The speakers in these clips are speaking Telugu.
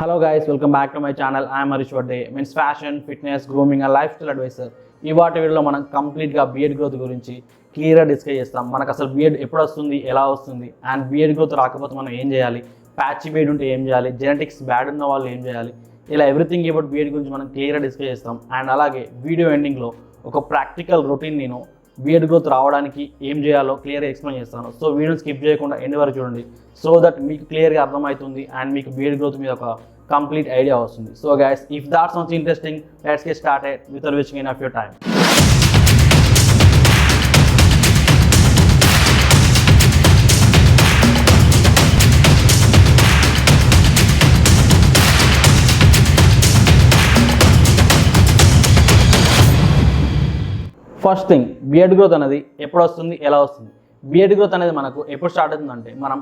Hello guys, welcome back to my channel. I am Harish Vadde, means fashion, fitness, grooming and lifestyle advisor. ఈ వాటి వీడియోలో మనం కంప్లీట్గా బియర్డ్ గ్రోత్ గురించి క్లియర్గా డిస్కస్ చేస్తాం. మనకు అసలు బియర్డ్ ఎప్పుడు వస్తుంది, ఎలా వస్తుంది, అండ్ బియర్డ్ గ్రోత్ రాకపోతే మనం ఏం చేయాలి, ప్యాచీ బియర్డ్ ఉంటే ఏం చేయాలి, జెనెటిక్స్ బ్యాడ్ ఉన్న వాళ్ళు ఏం చేయాలి, ఇలా ఎవ్రీథింగ్ అబౌట్ బియర్డ్ గురించి మనం క్లియర్గా డిస్కస్ చేస్తాం. అండ్ అలాగే వీడియో ఎండింగ్లో ఒక ప్రాక్టికల్ రొటీన్ నేను బియర్డ్ గ్రోత్ రావడానికి ఏం చేయాలో క్లియర్గా ఎక్స్ప్లెయిన్ చేస్తాను. సో వీడియోని స్కిప్ చేయకుండా ఎండ్ వరకు చూడండి, సో దట్ మీకు క్లియర్గా అర్థమవుతుంది అండ్ మీకు బియర్డ్ గ్రోత్ మీద ఒక complete idea వస్తుంది. So guys, if that sounds interesting, let's get started without wasting enough your time. First thing, beard growth అనేది ఎప్పుడు వస్తుంది, ఎలా వస్తుంది? బియర్డ్ గ్రోత్ అనేది మనకు ఎప్పుడు స్టార్ట్ అవుతుందంటే మనం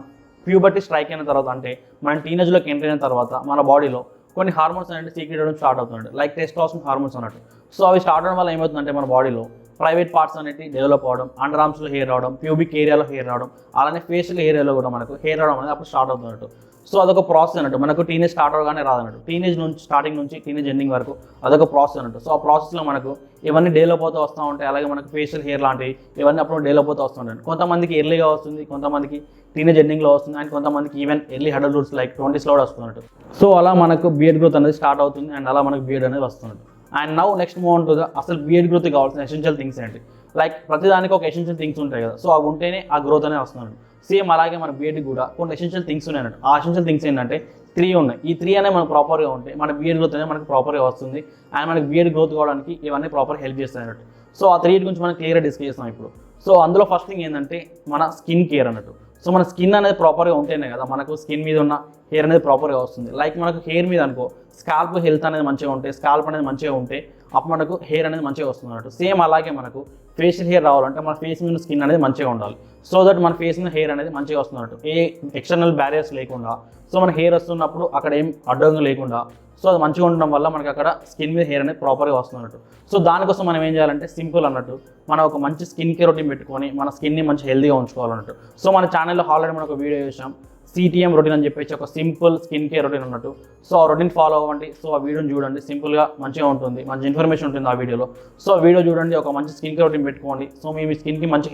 ప్యూబర్టీ స్ట్రైక్ అయిన తర్వాత, అంటే మనం టీనేజ్లోకి ఎంటర్ అయిన తర్వాత మన బాడీలో కొన్ని హార్మోన్స్ అనేవి సీక్రెట్ అవ్వడం స్టార్ట్ అవుతుంది, లైక్ టెస్టోస్టెరోన్ హార్మోన్స్ అన్నట్టు. సో అవి స్టార్ట్ అవడం వల్ల ఏమవుతుందంటే మన బాడీలో ప్రైవేట్ పార్ట్స్ అనేవి డెవలప్ అవ్వడం, అండర్ ఆర్మ్స్లో హెయిర్ రావడం, ప్యూబిక్ ఏరియాలో హెయిర్ రావడం, అలానే ఫేషియల్ ఏరియాలో కూడా మనకు హెయిర్ రావడం అనేది అప్పుడు స్టార్ట్ అవుతున్నట్టు. సో అదొక ప్రాసెస్ అన్నట్టు. మనకు టీనేజ్ స్టార్ట్ అవగానే రాదన్నట్టు, టీనేజ్ నుంచి స్టార్టింగ్ నుంచి టీనేజ్ ఎండింగ్ వరకు అదొక ప్రాసెస్ అన్నట్టు. సో ఆ ప్రాసెస్లో మనకు ఇవన్నీ డెవలప్ అవుతూ వస్తూ ఉంటాయి. అలాగే మనకు ఫేషియల్ హెయిర్ లాంటివి ఇవన్నీ అప్పుడు డెవలప్ అవుతూ వస్తుంటాయి. కొంతమందికి ఎర్లీగా వస్తుంది, కొంతమందికి టీనేజ్ ఎండింగ్లో వస్తుంది, అండ్ కొంతమందికి ఈవెన్ ఎర్లీ అడల్ట్హుడ్స్ లైక్ 20s కూడా వస్తున్నట్టు. సో అలా మనకు బియర్డ్ గ్రోత్ అనేది స్టార్ట్ అవుతుంది, అండ్ అలా మనకు బియర్డ్ అనేది వస్తున్నట్టు. And now next move on to the అసలు బియర్డ్ గ్రోత్ కావాల్సిన ఎసెన్షియల్ థింగ్స్ ఏంటి? లైక్ ప్రతిదానికి ఒక ఎసెన్షియల్ థింగ్స్ ఉంటాయి కదా, సో అవి ఉంటేనే ఆ గ్రోత్ అనేది వస్తున్నట్టు. సేమ్ అలాగే మన బియర్డ్ కూడా కొన్ని ఎసెన్షియల్ థింగ్స్ ఉన్నాయి అన్నట్టు. ఆ ఎసెన్షియల్ థింగ్స్ ఏంటంటే 3 ఉన్నాయి. ఈ 3 అనేవి మనకు ప్రాపర్గా ఉంటే మన బియర్డ్ గ్రోత్ అనేది మనకు ప్రాపర్గా వస్తుంది, అండ్ మనకి బియర్డ్ గ్రోత్ కావడానికి ఇవన్నీ ప్రాపర్ హెల్ప్ చేస్తాయి అన్నట్టు. సో ఆ 3 గురించి మనం క్లియర్గా డిస్కస్ చేస్తాం ఇప్పుడు. సో అందులో ఫస్ట్ థింగ్ ఏంటంటే మన స్కిన్ కేర్ అన్నట్టు. సో మన స్కిన్ అనేది ప్రాపర్గా ఉంటేనే కదా మనకు స్కిన్ మీద ఉన్న హెయిర్ అనేది ప్రాపర్గా వస్తుంది. లైక్ మనకు హెయిర్ మీద అనుకో స్కాల్ప్ హెల్త్ అనేది మంచిగా ఉంటే, స్కాల్ప్ అనేది మంచిగా ఉంటే అప్పుడు మనకు హెయిర్ అనేది మంచిగా వస్తుంది అన్నట్టు. సేమ్ అలాగే మనకు ఫేషియల్ హెయిర్ రావాలంటే మన ఫేస్ మీద స్కిన్ అనేది మంచిగా ఉండాలి, సో దట్ మన ఫేస్ మీద హెయిర్ అనేది మంచిగా వస్తున్నట్టు. ఏ ఎక్స్టర్నల్ బ్యారియర్స్ లేకుండా, సో మన హెయిర్ వస్తున్నప్పుడు అక్కడ ఏం అడ్డంగా లేకుండా, సో అది మంచిగా ఉండడం వల్ల మనకి అక్కడ స్కిన్ మీద హెయిర్ అనేది ప్రాపర్గా వస్తున్నట్టు. సో దానికోసం మనం ఏం చేయాలంటే సింపుల్ అన్నట్టు, మనం ఒక మంచి స్కిన్ కేర్ రొటీన్ పెట్టుకొని మన స్కిన్ని మంచి హెల్తీగా ఉంచుకోవాలన్నట్టు. సో మన ఛానల్లో ఆల్రెడీ మనం ఒక వీడియో చేసాం, CTM రొటీన్ అని చెప్పేసి ఒక సింపుల్ స్కిన్ కేర్ రొటీన్ ఉన్నట్టు. సో ఆ రొటీన్ ఫాలో అవ్వండి, సో ఆ వీడియోని చూడండి, సింపుల్గా మంచిగా ఉంటుంది, మంచి ఇన్ఫర్మేషన్ ఉంటుంది ఆ వీడియోలో. సో ఆ వీడియో చూడండి, ఒక మంచి స్కిన్ కేర్ రొటీన్ పెట్టుకోండి. సో మీ స్కిన్కి మంచి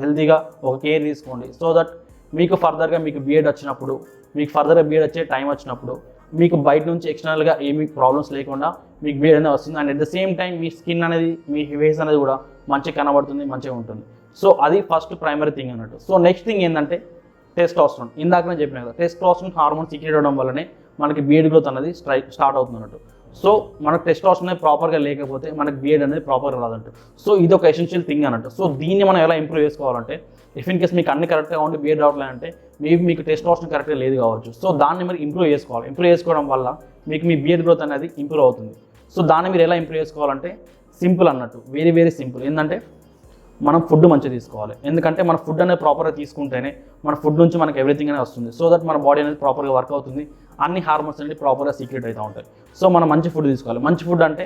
హెల్తీగా ఒక కేర్ తీసుకోండి, సో దట్ మీకు ఫర్దర్గా మీకు బియర్డ్ వచ్చినప్పుడు, మీకు ఫర్దర్గా బియర్డ్ వచ్చే టైం వచ్చినప్పుడు మీకు బయట నుంచి ఎక్స్టర్నల్గా ఏమీ ప్రాబ్లమ్స్ లేకుండా మీకు బియర్డ్ అనేది వస్తుంది, and at the same time me skin అనేది, మీ ఫేస్ అనేది కూడా మంచిగా కనబడుతుంది, మంచిగా ఉంటుంది. సో అది ఫస్ట్ ప్రైమరీ థింగ్ అన్నట్టు. సో నెక్స్ట్ థింగ్ ఏంటంటే టెస్టోస్టెరోన్. ఇందాక నేను చెప్పిన కదా, టెస్టోస్టెరోన్ హార్మోన్ సీక్రెట్ అవ్వడం వల్లనే మనకి బియర్డ్ గ్రోత్ అనేది స్టార్ట్ అవుతుంది అన్నట్టు. సో మనకు టెస్టోస్టెరోన్ అనేది ప్రాపర్గా లేకపోతే మనకి బియర్డ్ అనేది ప్రాపర్గా రాదంట. సో ఇది ఒక ఎసెన్షియల్ థింగ్ అన్నట్టు. సో దీన్ని మనం ఎలా ఇంప్రూవ్ చేసుకోవాలంటే, ఇఫ్ ఇన్ కేస్ మీకు అన్ని కరెక్ట్గా ఉండి బియర్డ్ రావట్లేదంటే మేబీ మీకు టెస్టోస్టెరోన్ కరెక్ట్గా లేదు కావచ్చు. సో దాన్ని మీరు ఇంప్రూవ్ చేసుకోవాలి. ఇంప్రూవ్ చేసుకోవడం వల్ల మీకు మీ బియర్డ్ గ్రోత్ అనేది ఇంప్రూవ్ అవుతుంది. సో దాన్ని మీరు ఎలా ఇంప్రూవ్ చేసుకోవాలంటే సింపుల్ అన్నట్టు, వెరీ వెరీ సింపుల్. ఏంటంటే మనం ఫుడ్ మంచిగా తీసుకోవాలి. ఎందుకంటే మన ఫుడ్ అనేది ప్రాపర్గా తీసుకుంటేనే మన ఫుడ్ నుంచి మనకి ఎవ్రీథింగ్ అనేది వస్తుంది, సో దట్ మన బాడీ అనేది ప్రాపర్గా వర్క్ అవుతుంది, అన్ని హార్మోన్స్ అనేది ప్రాపర్గా సీక్రెట్ అవుతూ ఉంటాయి. సో మనం మంచి ఫుడ్ తీసుకోవాలి. మంచి ఫుడ్ అంటే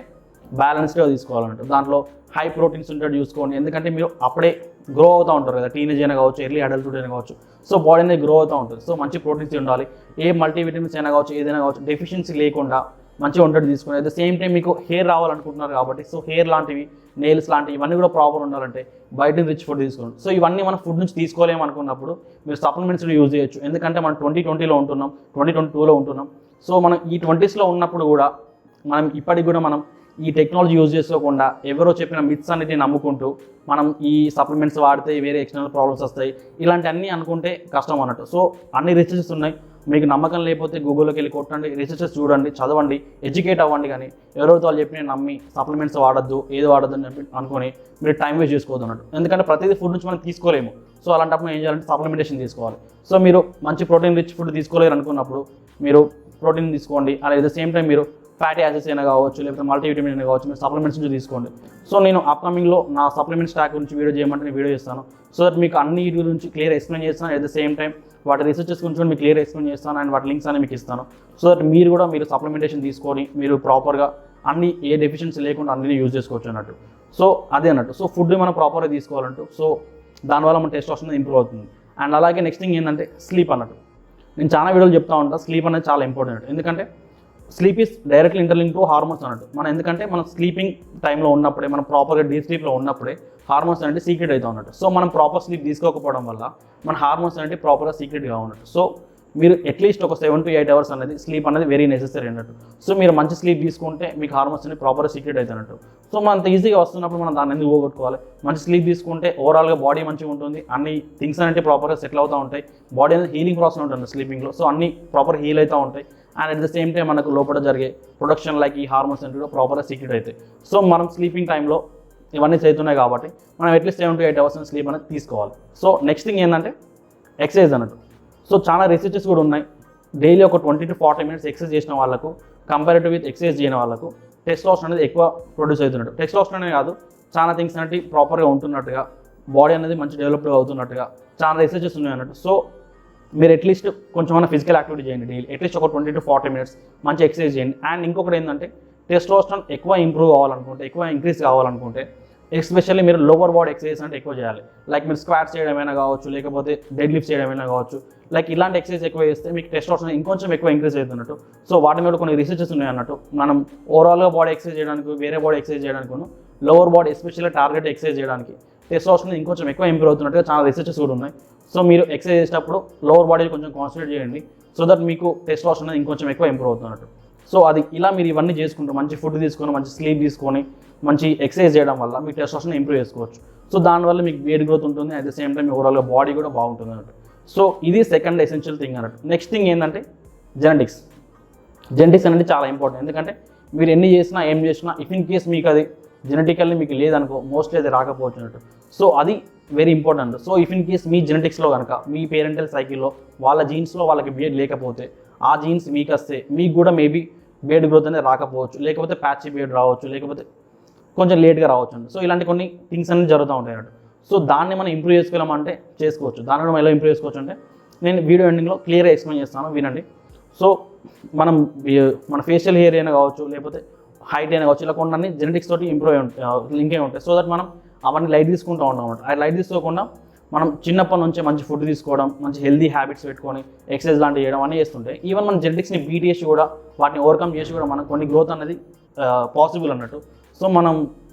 బ్యాలెన్స్డ్గా తీసుకోవాలంటే దాంట్లో హై ప్రోటీన్స్ ఉంటాడు చూసుకోండి. ఎందుకంటే మీరు అప్పుడే గ్రో అవుతూ ఉంటారు కదా, టీనేజ్ అయినా కావచ్చు, ఎర్లీ అడల్ట్హుడ్ అయినా కావచ్చు, సో బాడీ అనేది గ్రో అవుతూ ఉంటుంది. సో మంచి ప్రోటీన్స్ ఉండాలి, ఏ మల్టీవిటమిన్స్ అయినా కావచ్చు, ఏదైనా కావచ్చు, డెఫిషియన్సీ లేకుండా మంచిగా ఉంటుంది తీసుకుని. అట్ ద సేమ్ టైం మీకు హెయిర్ రావాలనుకుంటున్నారు కాబట్టి, సో హెయిర్ లాంటివి, నెయిల్స్ లాంటివి ఇవన్నీ కూడా ప్రాపర్ ఉండాలంటే బయట రిచ్ ఫుడ్ తీసుకోండి. సో ఇవన్నీ మనం ఫుడ్ నుంచి తీసుకోలేము అనుకున్నప్పుడు మీరు సప్లిమెంట్స్ యూజ్ చేయొచ్చు. ఎందుకంటే మనం 2020లో ఉంటున్నాం, 2022లో ఉంటున్నాం. సో మనం ఈ 20sలో ఉన్నప్పుడు కూడా మనం ఇప్పటికి కూడా మనం ఈ టెక్నాలజీ యూజ్ చేసుకోకుండా ఎవరో చెప్పిన మిత్స్ అన్నిటిని నమ్ముకుంటూ మనం ఈ సప్లిమెంట్స్ వాడితే వేరే ఎక్స్టర్నల్ ప్రాబ్లమ్స్ వస్తాయి, ఇలాంటి అన్నీ అనుకుంటే కష్టం అన్నట్టు. సో అన్ని రీసెర్చెస్ ఉన్నాయి, మీకు నమ్మకం లేకపోతే గూగుల్లోకి వెళ్ళి కొట్టండి, రీసెర్చెస్ చూడండి, చదవండి, ఎడ్యుకేట్ అవ్వండి. కానీ ఎవరితో వాళ్ళు చెప్పి నమ్మి సప్లిమెంట్స్ వాడద్దు, ఏది వాడద్దు అని చెప్పి అనుకుని మీరు టైం వేస్ట్ చేసుకోవద్దు అన్నట్టు. ఎందుకంటే ప్రతిదీ ఫుడ్ నుంచి మనం తీసుకోలేము. సో అలాంటప్పుడు ఏం చేయాలంటే సప్లిమెంటేషన్ తీసుకోవాలి. సో మీరు మంచి ప్రోటీన్ రిచ్ ఫుడ్ తీసుకోలేరు అనుకున్నప్పుడు మీరు ప్రోటీన్ తీసుకోండి. అలాగే అట్ ద సేమ్ టైం మీరు ఫ్యాటీ యాసిడ్స్ అయినా కావచ్చు, లేకపోతే మల్టీవిటమిన్ అయినా కావచ్చు, మీరు సప్లిమెంట్స్ నుంచి తీసుకోండి. సో నేను అప్కమింగ్లో నా సప్లిమెంట్ స్టాక్ గురించి వీడియో చేయమంటే నేను వీడియో చేస్తాను, సో దట్ మీకు అన్ని గురించి క్లియర్ ఎక్స్ప్లెయిన్ చేస్తాను. అట్ ద సేమ్ టైం వాటి రీసెర్చెస్ గురించి మీకు క్లియర్ ఎక్స్ప్లెయిన్ చేస్తాను, అండ్ వాటి లింక్స్ అనేవి మీకు ఇస్తాను. సో దట్ మీరు కూడా మీరు సప్లిమెంటేషన్ తీసుకొని మీరు ప్రాపర్గా అన్ని ఏ డెఫిషియన్సీ లేకుండా అన్ని యూజ్ చేసుకోవచ్చు అన్నట్టు. సో అదే అన్నట్టు. సో ఫుడ్ మనం ప్రాపర్గా తీసుకోవాలంటూ, సో దానివల్ల మన టెస్టోస్టెరోన్ ఇంప్రూవ్ అవుతుంది. అండ్ అలాగే నెక్స్ట్ థింగ్ ఏంటంటే స్లీప్ అన్నట్టు. నేను చాలా వీడియోలు చెప్తా ఉంటాను, స్లీప్ అనేది చాలా ఇంపార్టెంట్. ఎందుకంటే sleep is directly interlink to hormones అన్నట్టు. మనం ఎందుకంటే మనం స్లీపింగ్ టైంలో ఉన్నప్పుడే, మనం ప్రాపర్గా డీప్ స్లీప్లో ఉన్నప్పుడే హార్మోన్స్ అనేది సీక్రెట్ అవుతాయి అన్నట్టు. సో మనం ప్రాపర్ స్లీప్ తీసుకోకపోవడం వల్ల మన హార్మోన్స్ అనేది ప్రాపర్గా సీక్రెట్ కావన్నట్టు. సో మీరు అట్లీస్ట్ ఒక 7 to 8 hours అనేది స్లీప్ అనేది వెరీ నెసెసరీ అన్నట్టు. సో మీరు మంచి స్లీప్ తీసుకుంటే మీకు హార్మోన్స్ అనేది ప్రాపర్గా సీక్రెట్ అవుతున్నట్టు. సో మనం అంత ఈజీగా వస్తున్నప్పుడు మనం దాన్ని ఎందుకు పోగొట్టుకోవాలి? మంచి స్లీప్ తీసుకుంటే ఓవరాల్గా బాడీ మంచిగా ఉంటుంది, అన్ని థింగ్స్ అనేవి ప్రాపర్గా సెటిల్ అవుతూ ఉంటాయి, బాడీ అనేది హీలింగ్ ప్రాసెస్ ఉంటుంది స్లీపింగ్లో. సో అన్ని ప్రాపర్ హీల్ అవుతూ ఉంటాయి. And at the same time మనకు లోపల జరిగే ప్రొడక్షన్ లైక్ ఈ హార్మోన్స్ అనేవి ప్రాపర్గా సీక్రెట్ అవుతాయి. సో మనం స్లీపింగ్ టైంలో ఇవన్నీ చేస్తున్నాయి కాబట్టి మనం అట్లీస్ట్ 7 to 8 hours స్లీప్ అనేది తీసుకోవాలి. సో నెక్స్ట్ థింగ్ ఏంటంటే ఎక్సర్సైజ్ అన్నట్టు. సో చాలా రీసెర్చెస్ కూడా ఉన్నాయి. డైలీ ఒక 20 to 40 minutes ఎక్సర్సైజ్ చేసిన వాళ్ళకు కంపారిటివ్ విత్ ఎక్సర్సైజ్ చేయని వాళ్ళకు టెస్టోస్టెరాన్ అనేది ఎక్కువ ప్రొడ్యూస్ అవుతున్నట్టు. టెస్టోస్టెరాన్ అనే కాదు, చాలా థింగ్స్ అనేవి ప్రాపర్గా ఉంటున్నట్టుగా, బాడీ అనేది మంచి డెవలప్డ్ అవుతున్నట్టుగా చాలా రీసెర్చెస్ ఉన్నాయి అన్నట్టు. సో మీరు అట్లీస్ట్ కొంచెం ఫిజికల్ యాక్టివిటీ చేయండి డైలీ, అట్లీస్ట్ ఒక 20 to 40 minutes మంచి ఎక్సర్సైజ్ చేయండి. అండ్ ఇంకొకటి ఏంటంటే టెస్టోస్టెరాన్ ఎక్కువ ఇంప్రూవ్ కావాలనుకుంటే, ఎక్కువ ఇంక్రీజ్ కావాలనుకుంటే ఎస్పెషల్లీ మీరు లోవర్ బాడీ ఎక్సర్సైజ్ అంటే ఎక్కువ చేయాలి. లైక్ మీరు స్క్వాట్స్ చేయడమైనా కావచ్చు, లేకపోతే డెడ్ లిఫ్ట్స్ చేయడమైనా కావచ్చు. లైక్ ఇలాంటి ఎక్సర్సైజ్ ఎక్కువ చేస్తే మీకు టెస్టోస్టెరాన్ ఇంకొంచెం ఎక్కువ ఇంక్రీజ్ అవుతున్నట్టు. సో వాటి మీద కొన్ని రీసెర్చెస్ ఉన్నాయి అన్నట్టు. మనం ఓవరాల్గా బాడీ ఎక్సర్సైజ్ చేయడానికి, వేరే బాడీ ఎక్సర్సైజ్ చేయడానికి, lower body especially target exercise చేయడానికి టెస్టోస్టెరాన్ ఇంకొంచెం ఎక్కువ ఇంప్రూవ్ అవుతున్నట్టుగా చాలా రీసెర్చెస్ కూడా ఉన్నాయి. సో మీరు ఎక్సర్సైజ్ చేసేటప్పుడు లోవర్ బాడీ కొంచెం కాన్సన్ట్రేట్ చేయండి, సో దట్ మీకు టెస్టోస్టెరాన్ ఇంకొంచెం ఎక్కువ ఇంప్రూవ్ అవుతున్నట్టు. సో అది ఇలా మీరు ఇవన్నీ చేసుకుంటూ మంచి ఫుడ్ తీసుకొని, మంచి స్లీప్ తీసుకొని, మంచి ఎక్సర్సైజ్ చేయడం వల్ల మీ టెస్టోస్టెరాన్ ఇంప్రూవ్ చేసుకోవచ్చు. సో దానివల్ల మీకు వెయిట్ గ్రోత్ ఉంటుంది, అట్ ద సేమ్ టైం ఓవరాల్గా బాడీ కూడా బాగుంటుంది అన్నట్టు. సో ఇది సెకండ్ ఎసెన్షియల్ థింగ్ అన్నట్టు. నెక్స్ట్ థింగ్ ఏంటంటే జెనెటిక్స్. జెనెటిక్స్ అనేది చాలా ఇంపార్టెంట్. ఎందుకంటే మీరు ఎన్ని చేసినా ఏం చేసినా ఇఫ్ ఇన్ కేస్ మీకు అది జెనెటికల్లీ మీకు లేదనుకో, మోస్ట్లీ అది రాకపోవచ్చు అన్నట్టు. సో అది very important. So if in case మీ జెనెటిక్స్లో కనుక, మీ పేరెంటల్ సైకిల్లో వాళ్ళ జీన్స్లో వాళ్ళకి బియర్డ్ లేకపోతే, ఆ జీన్స్ మీకు వస్తే మీకు కూడా మేబీ బియర్డ్ గ్రోత్ అనేది రాకపోవచ్చు, లేకపోతే ప్యాచీ బియర్డ్ రావచ్చు, లేకపోతే కొంచెం లేట్గా రావచ్చు అండి. సో ఇలాంటి కొన్ని థింగ్స్ అనేవి జరుగుతూ ఉంటాయి అన్నట్టు. సో దాన్ని మనం ఇంప్రూవ్ చేసుకోవాలంటే చేసుకోవచ్చు. దాన్ని మనం ఎలా ఇంప్రూవ్ చేసుకోవచ్చు అంటే నేను వీడియో ఎండింగ్లో క్లియర్గా ఎక్స్ప్లెయిన్ చేస్తాను, వినండి. సో మన ఫేషియల్ హెయిర్ అయినా కావచ్చు, లేకపోతే హైట్ అయినా కావచ్చు, ఇలా కొన్ని జెనెటిక్స్ తోటి ఇంప్రూవ్ లింక్ అయి ఉంటాయి. సో దట్ మనం అవన్నీ లైట్ తీసుకుంటూ ఉంటాం అన్నమాట. ఆ లైట్ తీసుకోకుండా మనం చిన్నప్పటి నుంచే మంచి ఫుడ్ తీసుకోవడం, మంచి హెల్దీ హ్యాబిట్స్ పెట్టుకొని ఎక్సర్సైజ్ లాంటివి చేయడం అన్నీ చేస్తుంటే ఈవెన్ మన జెనెటిక్స్ని బీట్ చేసి కూడా, వాటిని ఓవర్కమ్ చేసి కూడా మనకు కొన్ని గ్రోత్ అనేది పాసిబుల్ అన్నట్టు. సో మనం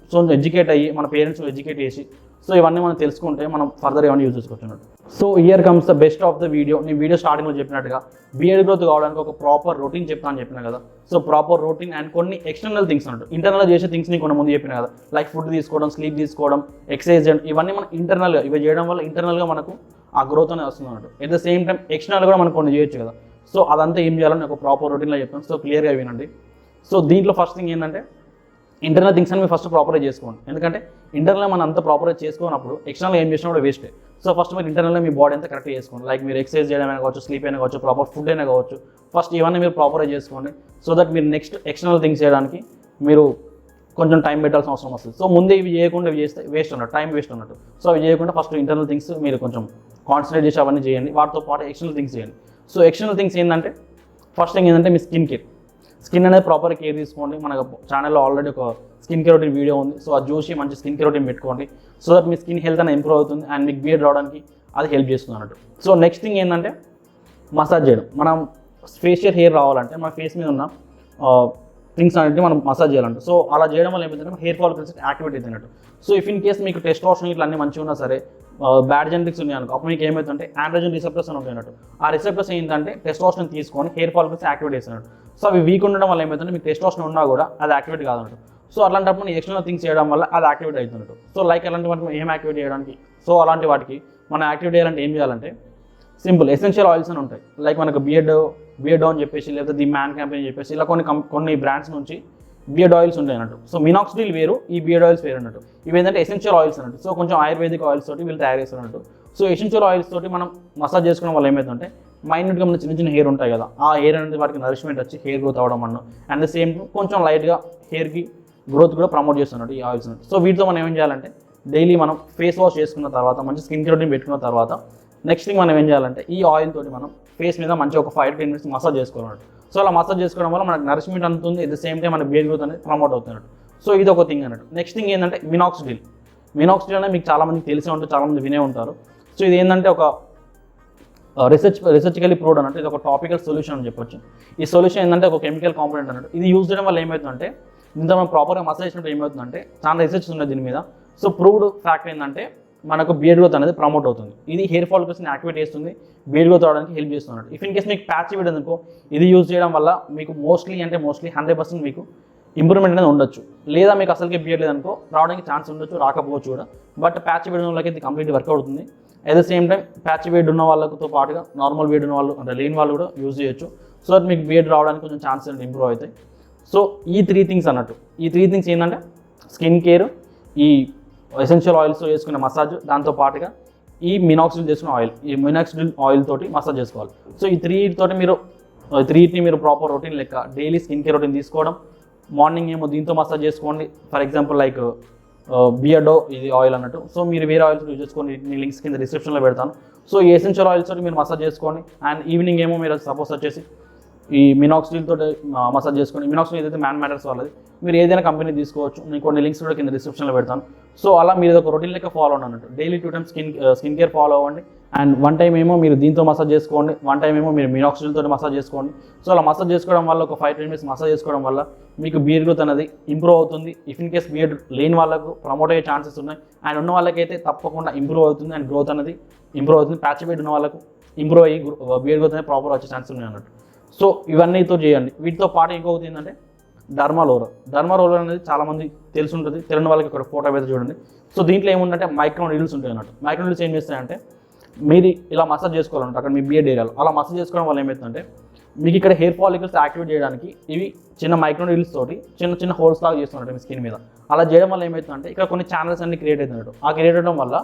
ఎడ్యుకేట్ అయ్యి, మన పేరెంట్స్ ఎడ్యుకేట్ చేసి, సో ఇవన్నీ మనం తెలుసుకుంటే మనం ఫర్దర్ ఇవన్నీ యూజ్ చేసుకోవచ్చు అన్నట్టు. So here comes the best of the video. నేను వీడియో స్టార్టింగ్లో చెప్పినట్టుగా బియర్డ్ గ్రోత్ కావడానికి ఒక ప్రాపర్ రొటీన్ చెప్తాను అని చెప్పినా కదా. సో ప్రాపర్ రొటీన్ అండ్ కొన్ని ఎక్స్టర్నల్ థింగ్స్ అన్నట్టు. ఇంటర్నల్గా చేసే థింగ్స్ నేను కొన్ని ముందు చెప్పిన కదా, లైక్ ఫుడ్ తీసుకోవడం, స్లీప్ తీసుకోవడం, ఎక్సర్సైజ్ చేయడం, ఇవన్నీ మనం ఇంటర్నల్గా ఇవి చేయడం వల్ల ఇంటర్నల్గా మనకు ఆ గ్రోత్ అనేది వస్తుంది అన్నట్టు. At the same time external కూడా మనం కొన్ని చేయొచ్చు కదా. సో అదంతా ఏం చేయాలని ఒక ప్రాపర్ రొటీన్లో చెప్తాను. సో క్లియర్గా వినండి. సో దీంట్లో ఫస్ట్ థింగ్ ఏంటంటే ఇంటర్నల్ థింగ్స్ అని మీరు ఫస్ట్ ప్రాపర్గా చేసుకోండి. ఎందుకంటే ఇంటర్నల్గా మనం అంత ప్రాపర్గా చేసుకున్నప్పుడు ఎక్స్టర్నల్గా ఏం చేసినా కూడా వేస్టే. సో ఫస్ట్ మీరు ఇంటర్నల్గా మీ బాడీ అంతా కరెక్ట్గా చేసుకోండి. లైక్ మీరు ఎక్సర్సైజ్ చేయడం అయినా కావచ్చు, స్లీప్ అయినా కావచ్చు, ప్రాపర్ ఫుడ్ అయినా కావచ్చు. ఫస్ట్ ఇవన్నీ మీరు ప్రాపర్గా చేసుకోండి. సో దట్ మీరు నెక్స్ట్ ఎక్స్టర్నల్ థింగ్స్ చేయడానికి మీరు కొంచెం టైం పెట్టాల్సిన అవసరం వస్తుంది. సో ముందే ఇవి చేయకుండా ఇవి చేస్తే వేస్ట్ అన్నట్టు, టైం వేస్ట్ అన్నట్టు. సో అవి చేయకుండా ఫస్ట్ ఇంటర్నల్ థింగ్స్ మీరు కొంచెం కాన్సన్ట్రేట్ చేసి అవన్నీ చేయండి. వాటితో పాటు ఎక్స్టర్నల్ థింగ్స్ చేయండి. సో ఎక్స్టర్నల్ థింగ్స్ ఏంటంటే ఫస్ట్ థింగ్ ఏంటంటే మీ స్కిన్ కేర్. స్కిన్ అనేది ప్రాపర్ కేర్ తీసుకోండి. మన ఛానల్లో ఆల్రెడీ ఒక స్కిన్ కేర్ రొటీన్ వీడియో ఉంది. సో అది చూసి మంచి స్కిన్ కేర్ రొటీన్ పెట్టుకోండి. So that me skin health అనేది ఇంప్రూవ్ అవుతుంది అండ్ మీకు బియర్డ్ రావడానికి అది హెల్ప్ చేస్తుంది అన్నట్టు. సో నెక్స్ట్ థింగ్ ఏంటంటే మసాజ్ చేయడం. మనం ఫేషియల్ హెయిర్ రావాలంటే మన ఫేస్ మీద ఉన్న థింగ్స్ అనేవి మనం మసాజ్ చేయాలంట. సో అలా చేయడం వల్ల ఏమైందంటే హెయిర్ ఫాలికల్స్ యాక్టివేట్ అవుతున్నట్టు. సో ఇఫ్ ఇన్ కేస్ మీకు టెస్టోస్టెరాన్ ఇట్లా అన్నీ మంచిగా ఉన్నా సరే, బ్యాడ్ జెనెటిక్స్ ఉన్నాయి అనుకో, అప్పుడు మీకు ఏమవుతుందంటే ఆండ్రోజన్ రిసెప్టర్స్ అని ఉంటాయి అన్నట్టు. ఆ రిసెప్టర్స్ ఏంటంటే టెస్టోస్టెరాన్ తీసుకొని హెయిర్ ఫాలికల్స్ యాక్టివేట్ చేస్తున్నట్టు. సో అవి వీక్ ఉండడం వల్ల ఏమవుతుందంటే మీకు టెస్టోస్టెరాన్ ఉన్నా కూడా అది యాక్టివేట్ కాదన్నట్టు. సో అలాంటప్పుడు మనం ఎక్స్టర్నల్ థింగ్స్ చేయడం వల్ల అది యాక్టివేట్ అవుతున్నట్టు. సో లైక్ అలాంటి వాటికి ఏం యాక్టివేట్ చేయడానికి, సో అలాంటి వాటికి మనం యాక్టివేట్ చేయాలంటే ఏం చేయాలంటే సింపుల్ ఎసెన్షియల్ ఆయిల్స్ అని ఉంటాయి. లైక్ మనకు బియర్డ్ అని చెప్పేసి, లేకపోతే ది మ్యాన్ క్యాంపెయిన్ చెప్పేసి ఇలా కొన్ని బ్రాండ్స్ నుంచి బియర్డ్ ఆయిల్స్ ఉంటాయి అన్నట్టు. సో మినాక్సిడిల్ వేరు, ఈ బియర్డ్ ఆయిల్స్ వేరు అన్నట్టు. ఇవి ఏంటంటే ఎసెన్షియల్ ఆయిల్స్ అన్నట్టు. సో కొంచెం ఆయుర్వేదిక్ ఆయిల్స్ తోటి వీళ్ళు తయారు చేస్తున్నట్టు. సో ఎసెన్షియల్ ఆయిల్స్ తోటి మనం మసాజ్ చేసుకోవడం వల్ల ఏమవుతుందంటే మైన్యూట్గా మన చిన్న చిన్న హెయిర్ ఉంటాయి కదా, ఆ హెయిర్ అనేది వాటికి నరిష్మెంట్ వచ్చి హెయిర్ గ్రోత్ అవ్వడం అన్న, అండ్ ద సేమ్ కొంచెం లైట్గా హెయిర్కి గ్రోత్ కూడా ప్రమోట్ చేస్తున్నట్టు ఈ ఆయిల్స్. సో వీటితో మనం ఏం చేయాలంటే డైలీ మనం ఫేస్ వాష్ చేసుకున్న తర్వాత, మంచి స్కిన్ కేర్ రొటీన్ పెట్టుకున్న తర్వాత నెక్స్ట్ థింగ్ మనం ఏం చేయాలంటే ఈ ఆయిల్ తోటి మనం ఫేస్ మీద మంచి ఒక 5 to 10 minutes మసాజ్ చేసుకోవాలన్నట్టు. సో అలా మసాజ్ చేసుకోవడం వల్ల మనకు నరిష్మెంట్ అందుతుంది, ఎట్ ద సేమ్ టైం మన బియర్డ్ గ్రోత్ అనేది ప్రమోట్ అవుతున్నట్టు. సో ఇది ఒక థింగ్ అన్నట్టు. నెక్స్ట్ థింగ్ ఏంటంటే మినాక్సిడిల్ అనేది మీకు చాలామందికి తెలిసే ఉంటుంది, చాలామంది వినే ఉంటారు. సో ఇది ఏంటంటే ఒక రీసెర్చికలీ ప్రూవ్డ్ అన్నట్టు. ఇది ఒక టాపికల్ సొల్యూషన్ అని చెప్పొచ్చు. ఈ సొల్యూషన్ ఏంటంటే ఒక కెమికల్ కాంపోనెంట్ అన్నట్టు. ఇది యూజ్ చేయడం వల్ల ఏమవుతుందంటే ఇంత మనం ప్రాపర్గా మసాజ్ చేసినప్పుడు ఏమవుతుందంటే చాలా రీసెర్చ్ ఉన్నది దీని మీద. సో ప్రూవ్డ్ ఫ్యాక్ట్ ఏంటంటే మనకు బియర్డ్ గ్రోత్ అనేది ప్రమోట్ అవుతుంది. ఇది హెయిర్ ఫాలికల్స్ని యాక్టివేట్ చేస్తుంది, బియర్డ్ గ్రోత్ అవడానికి హెల్ప్ చేస్తున్నట్టు. ఇఫ్ ఇన్ కేస్ మీకు ప్యాచ్ బియర్డ్ అనుకో, ఇది యూజ్ చేయడం వల్ల మీకు మోస్ట్లీ 100% మీకు ఇంప్రూవ్మెంట్ అనేది ఉండొచ్చు. లేదా మీకు అసలుకే బియర్డ్ లేదనుకో రావడానికి ఛాన్స్ ఉండొచ్చు, రాకపోవచ్చు కూడా. బట్ ప్యాచ్ బియర్డ్ ఉన్న వాళ్ళకి ఇది కంప్లీట్ వర్క్ అవుతుంది. At the same time patch beard ఉన్న వాళ్ళతో పాటుగా నార్మల్ బియర్డ్ ఉన్న వాళ్ళు అంటే లేని వాళ్ళు కూడా యూజ్ చేయొచ్చు. సో దట్ మీకు బియర్డ్ రావడానికి కొంచెం ఛాన్సెస్ ఇంప్రూవ్ అవుతాయి. సో ఈ 3 థింగ్స్ అన్నట్టు. ఈ 3 థింగ్స్ ఏంటంటే స్కిన్ కేర్, ఈ ఎసెన్షియల్ ఆయిల్స్తో చేసుకునే మసాజ్, దాంతో పాటుగా ఈ మినాక్సిడిల్ చేసుకునే ఆయిల్, ఈ మినాక్సిడిల్ ఆయిల్ తోటి మసాజ్ చేసుకోవాలి. సో ఈ 3 తోటి మీరు ప్రాపర్ రొటీన్ లెక్క డైలీ స్కిన్ కేర్ రొటీన్ తీసుకోవడం. మార్నింగ్ ఏమో దీంతో మసాజ్ చేసుకోండి. ఫర్ ఎగ్జాంపుల్ లైక్ బియర్డో ఇది ఆయిల్ అన్నట్టు. సో మీరు వేరే ఆయిల్స్ యూజ్ చేసుకోండి, మీ లింక్స్ కింద డిస్క్రిప్షన్లో పెడతాను. సో ఈ ఎసెన్షియల్ ఆయిల్స్ తోటి మీరు మసాజ్ చేసుకోండి. అండ్ ఈవినింగ్ ఏమో మీరు సపోజ్ వచ్చేసి ఈ మినాక్సిడిల్ తోటి మసాజ్ చేసుకోండి. మినాక్సిడిల్ ఏదైతే మ్యాన్ మ్యాటర్స్ వాళ్ళది, మీరు ఏదైనా కంపెనీ తీసుకోవచ్చు. నేను కొన్ని లింక్స్ కూడా కింద డిస్క్రిప్షన్లో పెడతాను. సో అలా మీరు ఒక రొటీన్ లెక్క ఫాలో అవ్వండి అన్నట్టు. Daily 2 times skin care follow అవ్వండి. అండ్ 1 time ఏమో మీరు దీంతో మసాజ్ చేసుకోండి, 1 time ఏమో మీరు మినాక్సిడిల్ తోటి మసాజ్ చేసుకోండి. సో అలా మసాజ్ చేసుకోవడం వల్ల ఒక 5-10 minutes మసాజ్ చేసుకోవడం వల్ల మీకు బియర్డ్ గ్రోత్ అనేది ఇంప్రూవ్ అవుతుంది. ఇఫ్ ఇన్ కేస్ బియర్డ్ లేని వాళ్ళకు ప్రమోట్ అయ్యే ఛాన్సెస్ ఉన్నాయి. అండ్ ఉన్న వాళ్ళకైతే తప్పకుండా ఇంప్రూవ్ అవుతుంది అండ్ గ్రోత్ అనేది ఇంప్రూవ్ అవుతుంది. ప్యాచ్ బియర్డ్ ఉన్న వాళ్ళకు ఇంప్రూవ్ అయ్యి బియర్డ్ గ్రోత్ అనేది ప్రాపర్ వచ్చే ఛాన్సెస్ ఉన్నాయి అన్నట్టు. సో ఇవన్నీతో చేయండి. వీటితో పాటు ఇంకొకటి ఏంటంటే డర్మారోలర్ అనేది చాలామంది తెలిసి ఉంటుంది. తెలియని వాళ్ళకి ఇక్కడ ఫోటో అయితే చూడండి. సో దీంట్లో ఏముందంటే మైక్రో నీడిల్స్ ఉంటాయి అన్నట్టు. మైక్రో నీడిల్స్ ఏం చేస్తాయంటే మీరు ఇలా మసాజ్ చేసుకోవాలంటే అక్కడ మీ బియర్డ్ ఏరియాలో అలా మసాజ్ చేసుకోవడం వల్ల ఏమవుతుందంటే మీకు ఇక్కడ హెయిర్ ఫాలికల్స్ యాక్టివేట్ చేయడానికి ఇవి చిన్న మైక్రో నీడిల్స్ తోటి చిన్న హోల్స్ లాగా చేస్తున్నట్టు మీ స్కిన్ మీద. అలా చేయడం వల్ల ఏమవుతుందంటే ఇక్కడ కొన్ని ఛానల్స్ అన్ని క్రియేట్ అవుతున్నట్టు. ఆ క్రియేట్ అవ్వడం వల్ల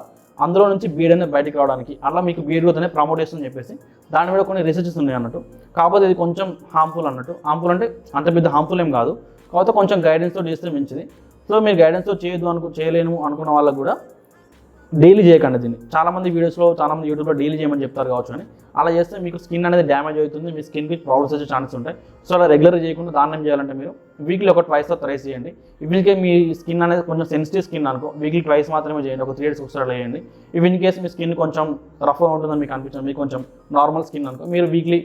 అందులో నుంచి బియర్డ్ అనేది బయటకు రావడానికి అలా మీకు బియర్డ్ గ్రోత్ అనేది ప్రమోట్ చేస్తుందని చెప్పేసి దాని మీద కొన్ని రీసెర్చెస్ ఉన్నాయి అన్నట్టు. కాకపోతే ఇది కొంచెం హార్మ్ఫుల్ అన్నట్టు. హార్మ్ఫుల్ అంటే అంత పెద్ద హార్మ్ఫుల్ ఏం కాదు, కాకపోతే కొంచెం గైడెన్స్తో చేస్తే మంచిది. సో మీరు గైడెన్స్తో చేయలేను అనుకున్న వాళ్ళకు కూడా డైలీ చేయకండి దీన్ని. చాలామంది వీడియోస్లో చాలామంది యూట్యూబ్లో డైలీ చేయమని చెప్తారు కావచ్చు అని. అలా చేస్తే మీకు స్కిన్ అనేది డ్యామేజ్ అవుతుంది, మీ స్కిన్కి ప్రాబ్లమ్స్ వచ్చే ఛాన్సెస్ ఉంటాయి. సో అలా రెగ్యులర్గా చేయకుండా దాన్ని ఏం చేయాలంటే మీరు వీక్లీ ఒక 2 or 3 చేయండి. ఇఫ్ మీ స్కిన్ అనేది కొంచెం సెన్సిటివ్ స్కిన్ అనుకో వీక్లీ 2 మాత్రమే చేయండి, ఒక 3 days ఒకసారి చేయండి. If in case me skin కొంచెం రఫ్గా ఉంటుందని మీకు అనిపించింది, మీకు కొంచెం నార్మల్ స్కిన్ అనుకో మీరు వీక్లీ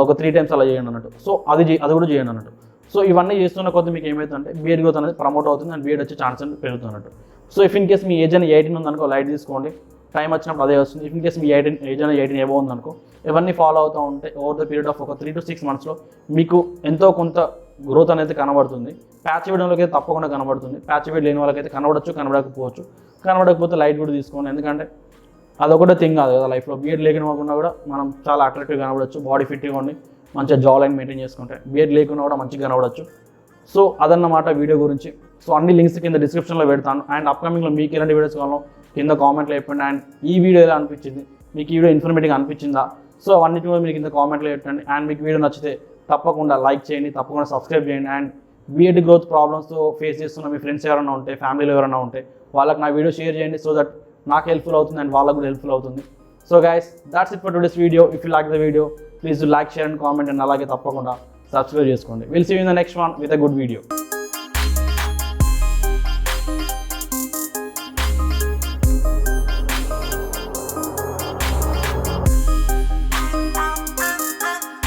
ఒక 3 times అలా చేయండి అన్నట్టు. సో అది కూడా చేయండి అన్నట్టు. సో ఇవన్నీ చేస్తున్న కొద్ది మీకు ఏమవుతుందంటే బియర్డ్ గ్రోత్ అనేది ప్రమోట్ అవుతుంది అండ్ బియర్డ్ వచ్చే ఛాన్స్ అనేది పెరుగుతున్నట్టు. సో ఇఫ్ ఇన్ కేస్ మీ ఏజ్ అనేది 18 ఉందనుకో లైట్ తీసుకోండి, టైం వచ్చినప్పుడు అదే వస్తుంది. ఇఫ్ ఇన్ కేస్ మీ ఏజ్ అనేది 18 ఏవో ఉందనుకో ఇవన్నీ ఫాలో అవుతూ ఉంటే ఓవర్ ద పీరియడ్ ఆఫ్ ఒక 3 to 6 monthsలో మీకు ఎంతో కొంత గ్రోత్ అనేది కనబడుతుంది. ప్యాచ్ వేయడంలోకి అయితే తప్పకుండా కనబడుతుంది. ప్యాచ్ వేయడం లేని వాళ్ళకైతే కనబడచ్చు, కనబడకపోవచ్చు. కనబడకపోతే లైట్ కూడా తీసుకోండి, ఎందుకంటే అదొకటే థింగ్ కాదు కదా లైఫ్లో. బియర్డ్ లేకుండా కూడా మనం చాలా అట్రాక్టివ్గా కనబడచ్చు, బాడీ ఫిట్గా ఉండి మంచిగా జా లైన్ మెయింటైన్ చేసుకుంటే. బియర్డ్ లేకుండా కూడా మంచిగా కనబడచ్చు. సో అదన్నమాట వీడియో గురించి. సో అన్ని లింక్స్ కింద డిస్క్రిప్షన్లో పెడతాను. అండ్ అప్కమింగ్లో మీకు ఎలాంటి వీడియోస్ కావాలో కింద కామెంట్లో చెప్పండి. అండ్ ఈ వీడియో ఎలా అనిపించింది, మీకు ఈ వీడియో ఇన్ఫర్మేటివ్గా అనిపించిందా, సో అవన్నిటి కూడా మీరు కింద కామెంట్లో పెట్టండి. అండ్ మీకు వీడియో నచ్చితే తప్పకుండా లైక్ చేయండి, తప్పకుండా సబ్స్క్రైబ్ చేయండి. అండ్ బియర్డ్ గ్రోత్ ప్రాబ్లమ్స్తో ఫేస్ చేస్తున్న మీ ఫ్రెండ్స్ ఎవరైనా ఉంటే, ఫ్యామిలీలో ఎవరైనా ఉంటే వాళ్ళకి నా వీడియో షేర్ చేయండి. సో దట్ నాకు హెల్ప్ఫుల్ అవుతుంది అండ్ వాళ్ళకు కూడా హెల్ప్ఫుల్ అవుతుంది. So guys, that's it for today's video. If you like the video, please do like, share and comment, and అలాగే తప్పకుండా సబ్స్క్రైబ్ చేసుకోండి. We'll see you in the next one with a good video.